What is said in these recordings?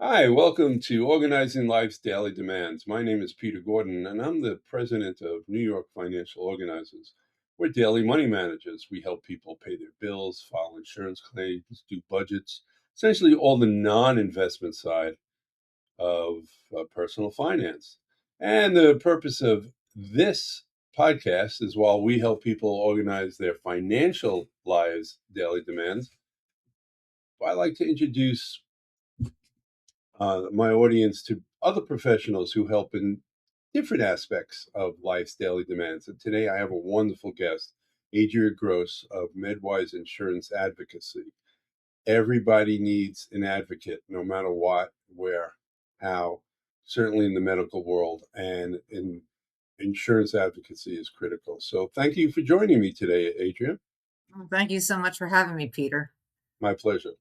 Hi, welcome to Organizing Life's Daily Demands. My name is Peter Gordon, and I'm the president of New York Financial Organizers. We're daily money managers. We help people pay their bills, file insurance claims, do budgets, essentially all the non-investment side of personal finance. And the purpose of this podcast is while we help people organize their financial lives' daily demands, I like to introduce my audience to other professionals who help in different aspects of life's daily demands. And today I have a wonderful guest, Adria Gross of MedWise Insurance Advocacy. Everybody needs an advocate, no matter what, where, how, certainly in the medical world, and in insurance advocacy is critical. So thank you for joining me today, Adria. Well, thank you so much for having me, Peter. My pleasure.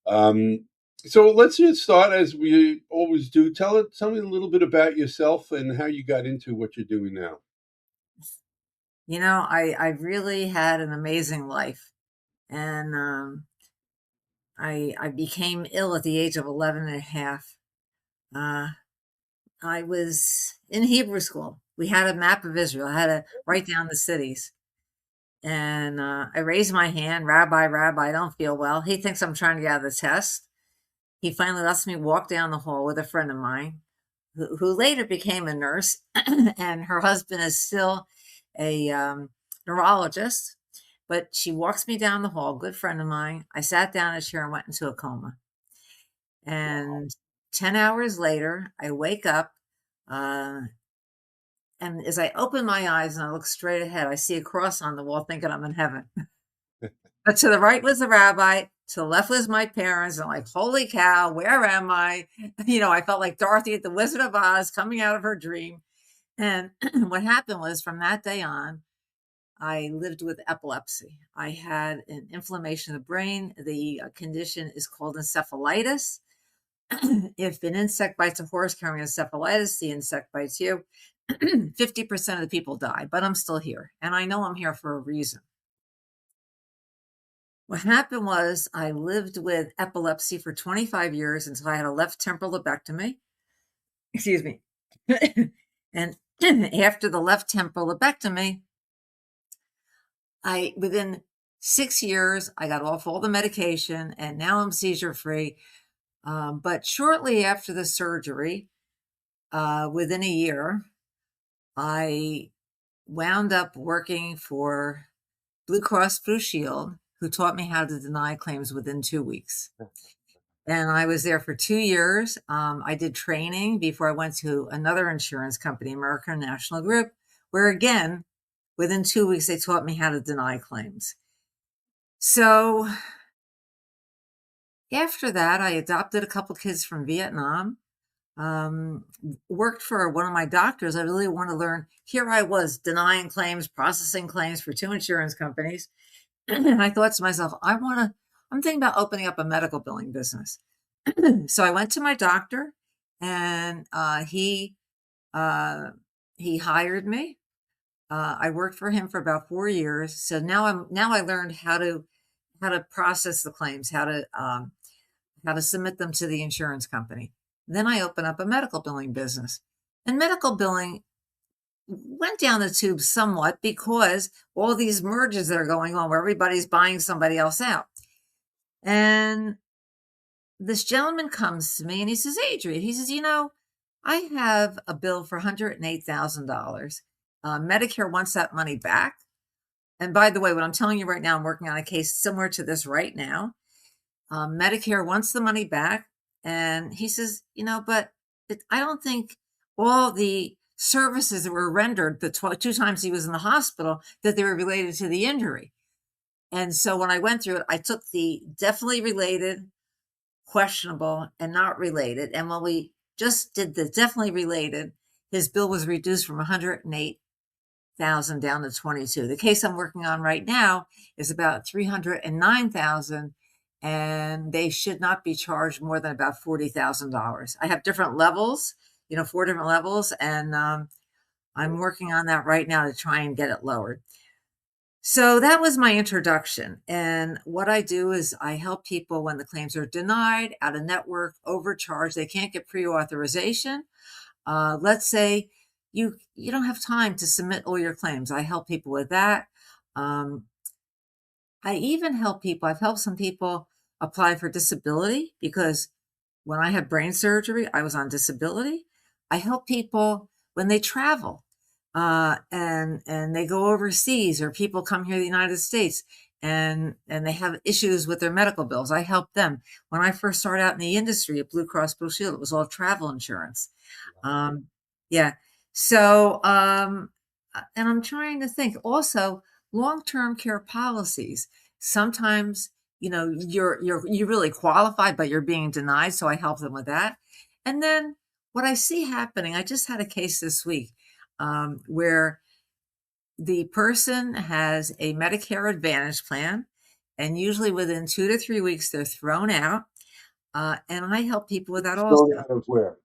Um, so let's just start as we always do. Tell me a little bit about yourself and how you got into what you're doing now. I really had an amazing life, and I became ill at the age of 11 and a half. Uh, I was in Hebrew school. We had a map of Israel. I had to write down the cities. And I raised my hand, Rabbi, I don't feel well. He thinks I'm trying to get out of the test. He finally lets me walk down the hall with a friend of mine who later became a nurse, and her husband is still a neurologist. But she walks me down the hall, good friend of mine. I sat down in a chair and went into a coma. And 10 hours later, I wake up. Uh, and as I open my eyes and I look straight ahead, I see a cross on the wall thinking I'm in heaven. But to the right was the rabbi, to the left was my parents. And I'm like, holy cow, where am I? I felt like Dorothy at the Wizard of Oz coming out of her dream. And what happened was from that day on, I lived with epilepsy. I had an inflammation of the brain. The condition is called encephalitis. If an insect bites a horse carrying encephalitis, the insect bites you. 50% of the people die, but I'm still here. And I know I'm here for a reason. What happened was I lived with epilepsy for 25 years until I had a left temporal lobectomy. Excuse me. And after the left temporal lobectomy, within 6 years, I got off all the medication and now I'm seizure-free. But shortly after the surgery, within a year, I wound up working for Blue Cross Blue Shield, who taught me how to deny claims within 2 weeks. And I was there for 2 years. I did training before I went to another insurance company, American National Group, where again, within 2 weeks, they taught me how to deny claims. So after that, I adopted a couple kids from Vietnam, worked for one of my doctors. I really want to learn. Here I was denying claims, processing claims for 2 insurance companies. And I thought to myself, I'm thinking about opening up a medical billing business. So I went to my doctor and he hired me. I worked for him for about 4 years. So now I learned how to process the claims, how to submit them to the insurance company. Then I opened up a medical billing business. And medical billing went down the tube somewhat because all these mergers that are going on where everybody's buying somebody else out. And this gentleman comes to me and he says, Adrian, he says, I have a bill for $108,000. Medicare wants that money back. And by the way, what I'm telling you right now, I'm working on a case similar to this right now. Medicare wants the money back. And he says, but I don't think all the services that were rendered the 2 times he was in the hospital, that they were related to the injury. And so when I went through it, I took the definitely related, questionable, and not related. And when we just did the definitely related, his bill was reduced from 108,000 down to 22. The case I'm working on right now is about 309,000, and they should not be charged more than about $40,000. I have different levels, 4 different levels, and I'm working on that right now to try and get it lowered. So that was my introduction. And what I do is I help people when the claims are denied, out of network, overcharged, they can't get pre-authorization. Let's say you don't have time to submit all your claims. I help people with that. Um, I even help people. I've helped some people apply for disability because when I had brain surgery, I was on disability. I help people when they travel, and they go overseas, or people come here to the United States and they have issues with their medical bills. I help them. When I first started out in the industry at Blue Cross Blue Shield, it was all travel insurance. Um, yeah. So, and I'm trying to think also long-term care policies. Sometimes, you really qualified, but you're being denied. So I help them with that. And then what I see happening, I just had a case this week, where the person has a Medicare Advantage plan, and usually within 2 to 3 weeks, they're thrown out. And I help people with that Thrown also. out of where?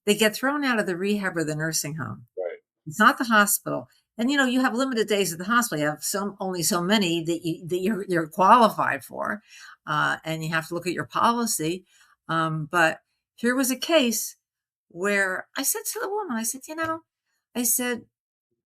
They get thrown out of the rehab or the nursing home. Right. It's not the hospital. And you have limited days at the hospital. You have only so many that you're qualified for, and you have to look at your policy. But here was a case where I said to the woman, I said, I said,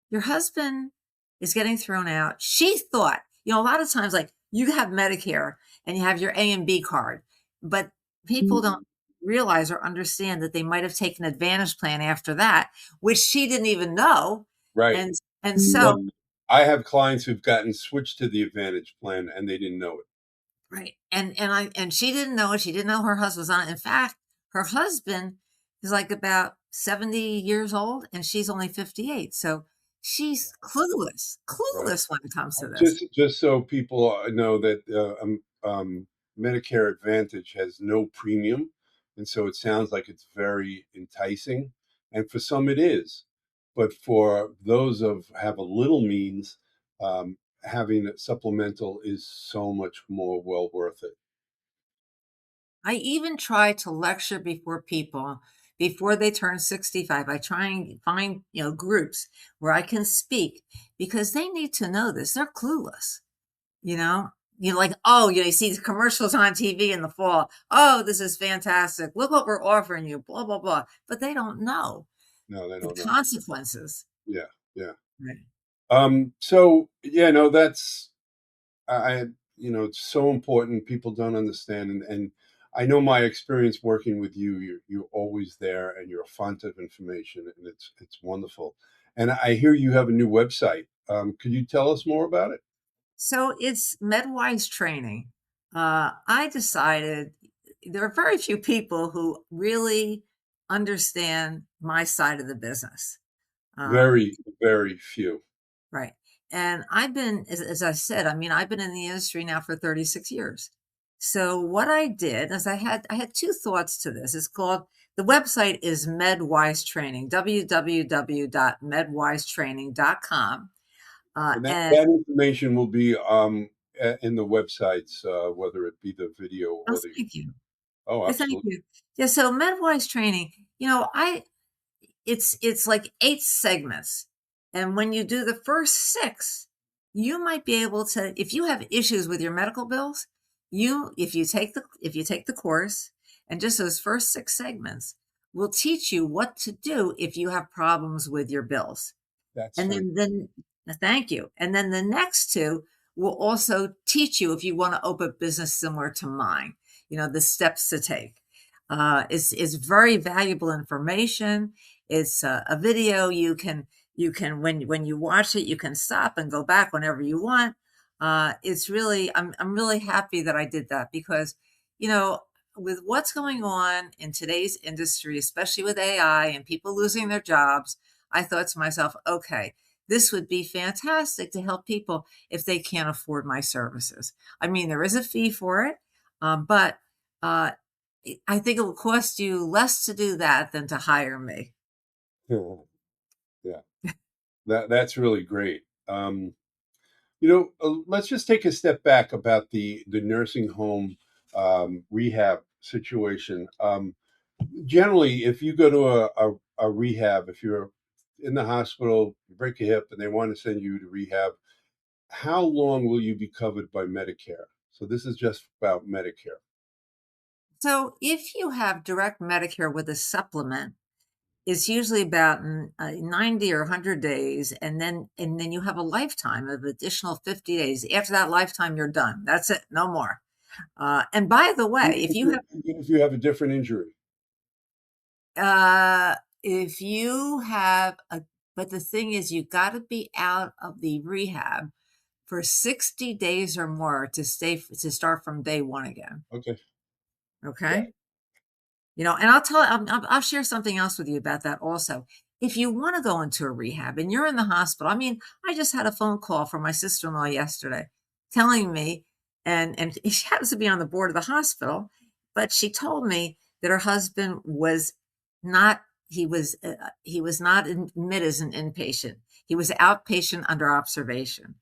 your husband is getting thrown out. She thought, a lot of times, like you have Medicare and you have your A and B card, but people don't realize or understand that they might have taken Advantage plan after that, which she didn't even know. Right. And Well, so, I have clients who've gotten switched to the Advantage plan and they didn't know it. right. And she didn't know it. She didn't know her husband was on it. In fact, her husband is like about 70 years old and she's only 58. So she's Right. clueless when it comes to this. Just so people know that Medicare Advantage has no premium, and so it sounds like it's very enticing, and for some it is, but for those of have a little means, having a supplemental is so much more well worth it. I even try to lecture before people before they turn 65. I try and find, groups where I can speak because they need to know this. They're clueless, you know? You're like, oh, you see the commercials on TV in the fall. Oh, this is fantastic. Look what we're offering you, blah, blah, blah. But they don't know No, they the don't know. consequences. Yeah, yeah. Right. So yeah, no, that's I it's so important. People don't understand, and I know my experience working with you. You're always there, and you're a font of information, and it's wonderful. And I hear you have a new website. Could you tell us more about it? So it's MedWise training. I decided there are very few people who really understand my side of the business. Um, Very, very few. right. And I've been, as I said, I mean, I've been in the industry now for 36 years. So what I did is I had two thoughts to this. It's called, the website is MedWise Training, www.medwisetraining.com. And And that information will be in the websites, whether it be the video or oh, whether you. thank you. Oh, Thank absolutely. you. Yeah, so MedWise training, I it's like 8 segments. And when you do the first 6, you might be able to, if you have issues with your medical bills, if you take the course, and just those first 6 segments will teach you what to do if you have problems with your bills. That's And fantastic. then thank you. And then the next 2 will also teach you if you want to open a business similar to mine, the steps to take. Is very valuable information. It's a video you can when you watch it, you can stop and go back whenever you want. It's really I'm really happy that I did that because, you know, with what's going on in today's industry, especially with AI and people losing their jobs, I thought to myself, okay, this would be fantastic to help people if they can't afford my services. I mean, there is a fee for it, but uh, I think it will cost you less to do that than to hire me. Yeah, that's really great. Let's just take a step back about the nursing home rehab situation. Generally, if you go to a rehab, if you're in the hospital, you break your hip, and they want to send you to rehab, how long will you be covered by Medicare? So this is just about Medicare. So if you have direct Medicare with a supplement, it's usually about 90 or 100 days, and then you have a lifetime of additional 50 days. After that lifetime, you're done. That's it, no more. And by the way, Even if you have a different injury. uh, if you have a, but the thing is, you got to be out of the rehab for 60 days or more to start from day one again. Okay. Yeah. Okay. And I'll share something else with you about that also. If you want to go into a rehab and you're in the hospital, I mean, I just had a phone call from my sister-in-law yesterday telling me, and she happens to be on the board of the hospital, but she told me that her husband was not, he was not admitted as an inpatient. He was outpatient under observation.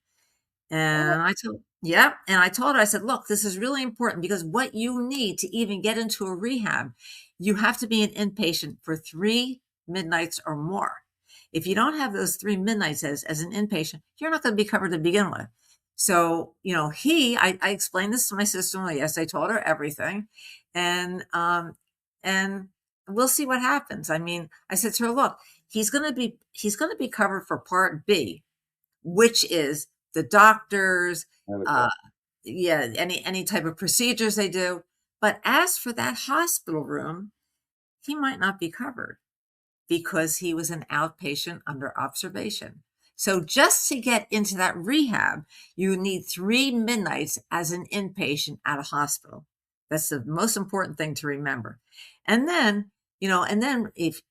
Oh, And I told yeah, and I told her, I said, "Look, this is really important because what you need to even get into a rehab, you have to be an inpatient for 3 midnights or more. If you don't have those 3 midnights as an inpatient, you're not gonna be covered to begin with." So, I explained this to my sister-in-law. Yes, I told her everything, and we'll see what happens. I mean, I said to her, "Look, he's gonna be covered for Part B, which is the doctors, uh, medical. yeah, any type of procedures they do. But as for that hospital room, he might not be covered because he was an outpatient under observation. So just to get into that rehab, you need 3 midnights as an inpatient at a hospital. That's the most important thing to remember. And then, if,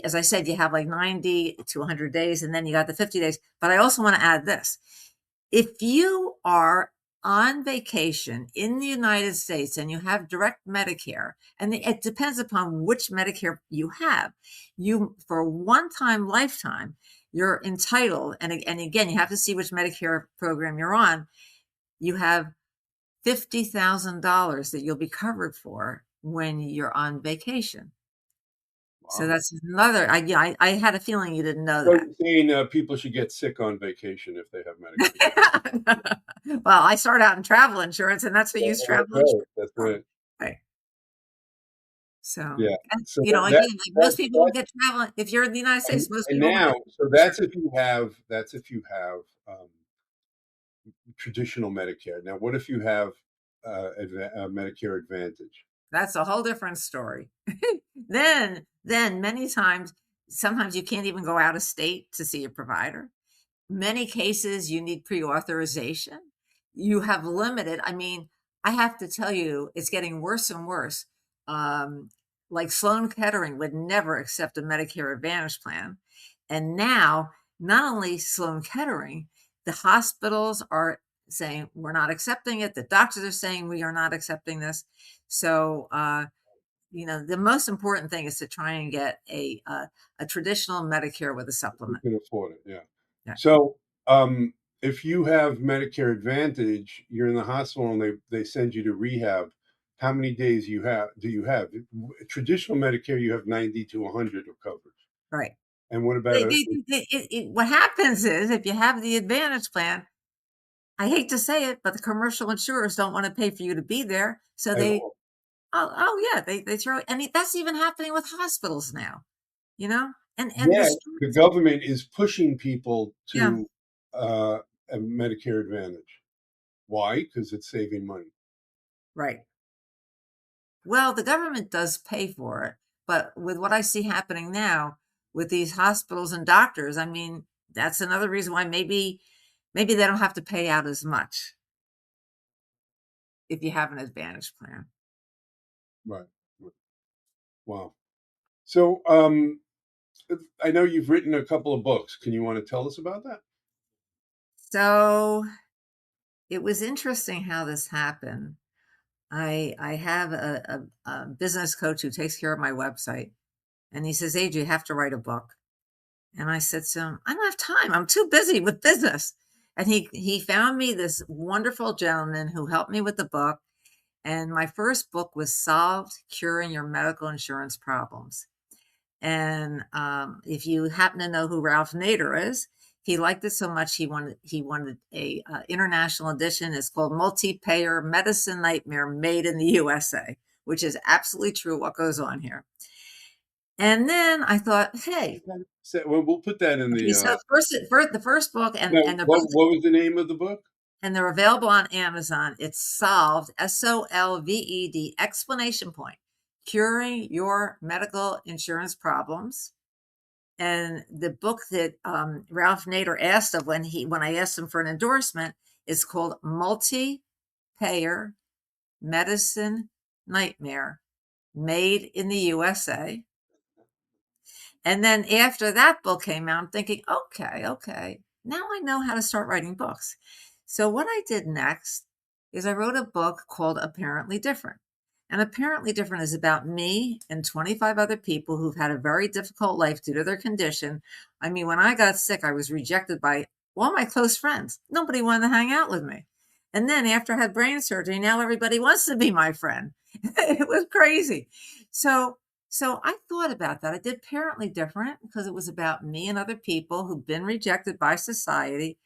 as I said, you have like 90 to 100 days, and then you got the 50 days. But I also want to add this. If you are on vacation in the United States and you have direct Medicare, and it depends upon which Medicare you have, for a one-time lifetime, you're entitled, and again, you have to see which Medicare program you're on. You have $50,000 that you'll be covered for when you're on vacation. So Wow. that's another. I had a feeling you didn't know So that. you're saying people should get sick on vacation if they have Medicare. Well, I started out in travel insurance, and that's what Yeah, use that's travel right. insurance That's for. right. Right. So, Yeah. and, So again, like most that people will that get travel if you're in the United States, most and people will now get so insurance. that's if you have traditional Medicare. Now, what if you have Medicare Advantage? That's a whole different story. Then many times, sometimes you can't even go out of state to see a provider. Many cases, you need pre-authorization. You have limited, I mean, I have to tell you, it's getting worse and worse. Um, like Sloan Kettering would never accept a Medicare Advantage plan. And now, not only Sloan Kettering, the hospitals are saying, we're not accepting it. The doctors are saying, we are not accepting this. So, the most important thing is to try and get a traditional Medicare with a You supplement. can afford it, yeah. Yeah. So, if you have Medicare Advantage, you're in the hospital and they send you to rehab. How many days do you have? Traditional Medicare, you have 90 to 100 of coverage. Right. And what about What happens is if you have the Advantage plan, I hate to say it, but the commercial insurers don't want to pay for you to be there. So at all? yeah, they throw, that's even happening with hospitals now, and Yeah, the restrictions. government is pushing people Yeah, to uh, a Medicare Advantage. Why? Because it's saving money. right. Well, the government does pay for it, but with what I see happening now with these hospitals and doctors, I mean, that's another reason why maybe they don't have to pay out as much if you have an Advantage plan. Right. Right. Wow. So, I know you've written a couple of books. Can you want to tell us about that? So it was interesting how this happened. I have a business coach who takes care of my website, and he says, "Adria, you have to write a book." And I said to him, "I don't have time. I'm too busy with business." And he found me this wonderful gentleman who helped me with the book. And my first book was Solved: Curing Your Medical Insurance Problems. And if you happen to know who Ralph Nader is, He liked it so much he wanted a international edition. It's called Multi-Payer Medicine Nightmare Made in the USA, which is absolutely true what goes on here. And then I thought, hey, So, well, we'll put that in okay, the. so the first book, No, and they're both, what was the name of the book? and they're available on Amazon. It's Solved, SOLVED, exclamation point, curing your medical insurance problems. And the book that Ralph Nader asked of when I asked him for an endorsement is called Multi-Payer Medicine Nightmare Made in the USA. And then after that book came out, I'm thinking, okay, now I know how to start writing books. So what I did next is I wrote a book called Apparently Different. And Apparently Different is about me and 25 other people who've had a very difficult life due to their condition. I mean, when I got sick, I was rejected by all my close friends. Nobody wanted to hang out with me. And then after I had brain surgery, now everybody wants to be my friend. It was crazy. So I thought about that. I did Apparently Different because it was about me and other people who've been rejected by society.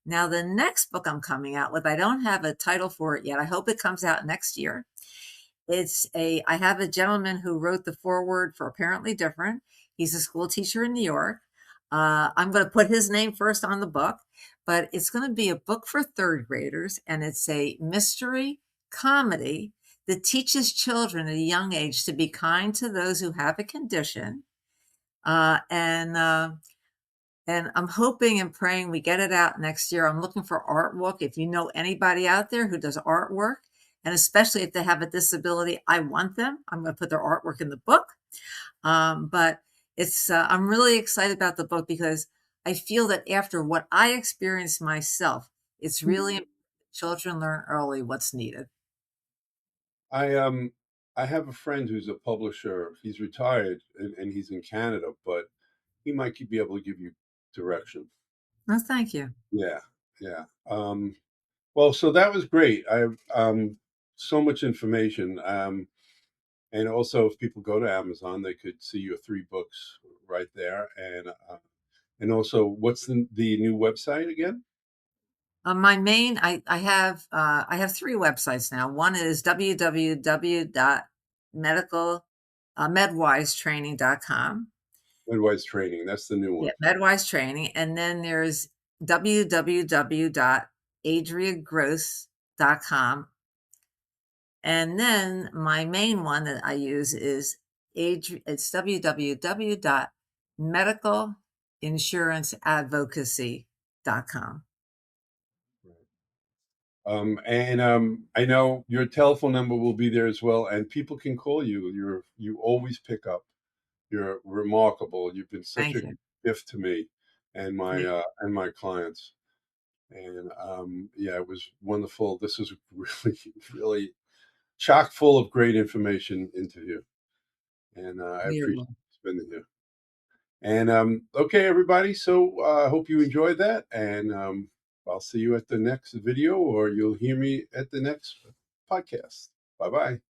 Now, the next book I'm coming out with, I don't have a title for it yet. I hope it comes out next year. I have a gentleman who wrote the foreword for Apparently Different. He's a school teacher in New York. I'm going to put his name first on the book, but it's going to be a book for third graders, and it's a mystery comedy that teaches children at a young age to be kind to those who have a condition. And I'm hoping and praying we get it out next year. I'm looking for artwork. If you know anybody out there who does artwork, and especially if they have a disability, I want them. I'm going to put their artwork in the book. But I'm really excited about the book because I feel that after what I experienced myself, it's really important that children learn early what's needed. I have a friend who's a publisher. He's retired and he's in Canada, but he might be able to give you direction. Oh, thank you. Yeah, yeah. Well, so that was great. I have so much information. And also, if people go to Amazon, they could see your 3 books right there. And also, what's the new website again? My main, I have 3 websites now. One is medwisetraining.com. Midwise Training. That's the new Yeah, one. Medwise Training. And then there's www.adriagross.com. And then my main one that I use is it's www.medicalinsurancedvocacy.com. And I know your telephone number will be there as well, and people can call you. You always pick up. You're remarkable. You've been such Thank a you. gift to me Yeah. and my clients. And yeah, it was wonderful. This was really really chock full of great information interview, and I appreciate Beautiful. spending here. And okay, everybody. So I hope you enjoyed that, and I'll see you at the next video, or you'll hear me at the next podcast. Bye bye.